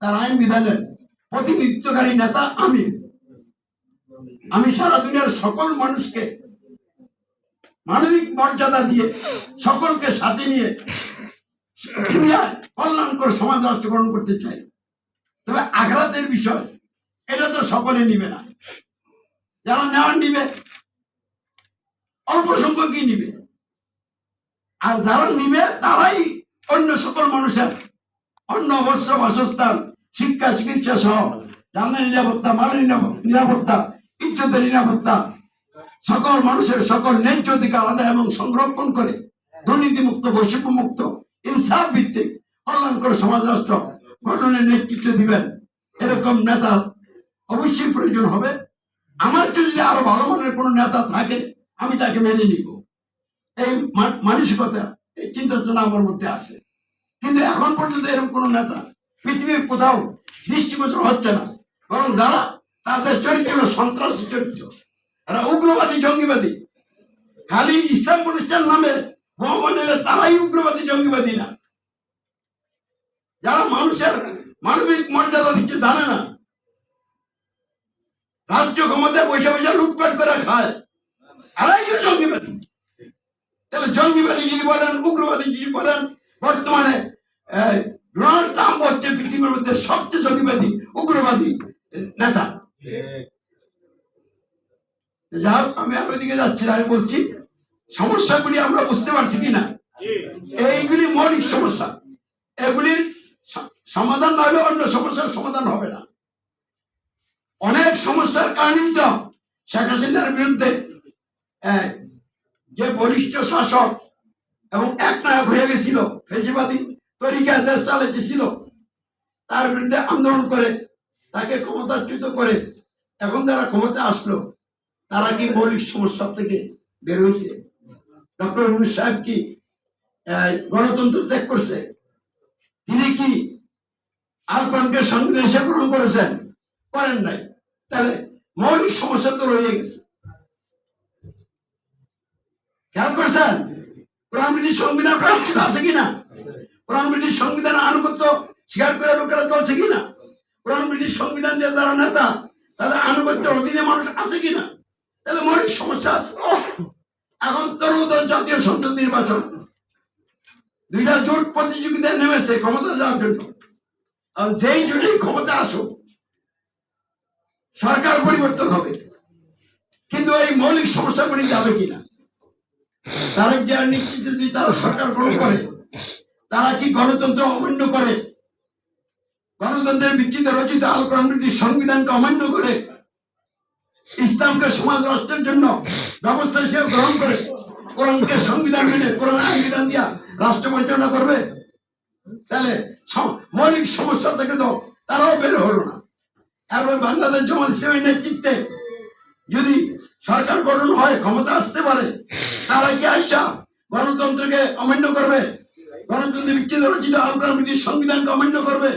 তার আইন বিধানের প্রতিনিধিত্বকারী নেতা আমি সারা দুনিয়ার সকল মানুষকে মানবিক মর্যাদা দিয়ে সকলকে সাথে নিয়ে কল্যাণকর সমাজ রাষ্ট্র গঠন করতে চাই। তবে আঘাতের বিষয় এটা তো সকলে নিবে না, যারা নেওয়ার নিবে অল্প সংখ্যকই নিবে, আর যারা নিবে তারাই অন্য সকল মানুষের অন্য অবশ্য বাসস্থান, শিক্ষা, চিকিৎসা সহ জানের নিরাপত্তা, মালের নিরাপত্তা, ইজ্জতের নিরাপত্তা, সকল মানুষের সকল ন্যায্য অধিকার আদায় এবং সংরক্ষণ করে দুর্নীতিমুক্ত, বৈষম্যমুক্ত, ইনসাফ ভিত্তিক কল্যাণকর সমাজ রাষ্ট্র গঠনের নেতৃত্ব দিবেন এরকম নেতা অবশ্যই প্রয়োজন হবে। আমার যদি আরো ভালো মানের কোন নেতা থাকে আমি তাকে মেনে নিব, এই মানসিকতা, এই চিন্তা চেতনা আমার মধ্যে আছে। কিন্তু এখন পর্যন্ত এরকম কোন নেতা পৃথিবীর কোথাও দৃষ্টিগোচর হচ্ছে না, বরং যারা তাদের চরিত্র সন্ত্রাসী চরিত্র, এরা উগ্রবাদী, জঙ্গিবাদী। খালি ইসলাম প্রতিষ্ঠান নামে বোমা নিলে তারাই উগ্রবাদী, জঙ্গিবাদী না। যারা মানুষের মানবিক মর্যাদা দিচ্ছে জানে না, রাষ্ট্র ক্ষমতায় পয়সা লুটপাট করে খায়, এরাই তো জঙ্গিবাদী। তাহলে জঙ্গিবাদী যিনি বলেন, উগ্রবাদী যিনি বলেন, বর্তমানে ডোনাল্ড ট্রাম্প হচ্ছে পৃথিবীর মধ্যে সবচেয়ে জঙ্গিবাদী, উগ্রবাদী নেতা। যাই আমি আপনার দিকে যাচ্ছি, আমি বলছি সমস্যাগুলি আমরা বুঝতে পারছি কিনা। এইগুলি মৌলিক সমস্যা, এগুলির সমাধান না হলে অন্য সমস্যার সমাধান হবে না। অনেক সমস্যার কারণেই তো শেখ হাসিনার বিরুদ্ধে যে বলিষ্ঠ শাসক এবং একনায়ক হয়ে গেছিল, ফেসিবাদী তরিকা দেশ চালাইতেছিল, তার বিরুদ্ধে আন্দোলন করে তাকে ক্ষমতাচ্যুত করে এখন যারা ক্ষমতা আসলো তারা কি মৌলিক সমস্যা থেকে বের হয়েছে? ডক্টর ইউনূস সাহেব কি গণতন্ত্র ত্যাগ করছে? তিনি কি আল কোরআনকে সংবিধান হিসেবে গ্রহণ করেছেন? করেন নাই। তাহলে মৌলিক সমস্যা তো রয়ে গেছে। খেয়াল করছেন কোরআন বিধি সংবিধান প্রতিষ্ঠিত আছে কিনা? কোরআন বিধি সংবিধান আনুগত্য স্বীকার করে লোকেরা চলছে কিনা? কোরআন বিধি সংবিধান যে যারা নেতা তাদের আনুগত্যের অধীনে মানুষ আছে কিনা? তাহলে মৌলিক সমস্যা আছে। এখন ত্রয়োদশ জাতীয় সংসদ নির্বাচন, দুইটা জোট প্রতিযোগিতায় নেমেছে ক্ষমতা যাওয়ার জন্য। যেই জোটে ক্ষমতা আসুক সরকার পরিবর্তন হবে, কিন্তু এই মৌলিক সমস্যাগুলি যাবে কিনা? তারা যে নিশ্চিত যদি তারা সরকার গ্রহণ করে, তারা কি গণতন্ত্র অমান্য করে, গণতন্ত্রের ভিত্তিতে রচিত আল কোরআন সংবিধানকে অমান্য করে, ইসলামকে সমাজ রাষ্ট্রের জন্য ব্যবস্থা হিসেবে গ্রহণ করে, কোরআনকে সংবিধান মেনে কোরআন আইন বিধান দিয়া রাষ্ট্র পরিচালনা করবে, তাহলে মৌলিক সমস্যা থেকে তো তারাও বের হলো না। এবং বাংলাদেশ জামাত ইসলামীর নেতৃত্বে যদি সরকার গঠন হয়, ক্ষমতা আসতে পারে, তারা কি আইসা গণতন্ত্রকে অমান্য করবে, গণতন্ত্রের ভিত্তিতে রচিত আল কোরআন সংবিধানকে অমান্য করবে?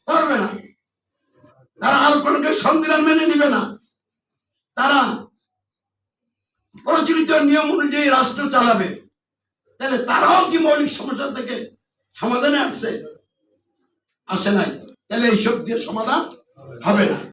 করবে না। তারা আল কোরআনকে সংবিধান মেনে নিবে না, তারা প্রচলিত নিয়ম অনুযায়ী রাষ্ট্র চালাবে। তাহলে তারাও কি মৌলিক সমস্যা থেকে সমাধানে আসছে? আসে নাই। তাহলে এইসব দিয়ে সমাধান হবে না।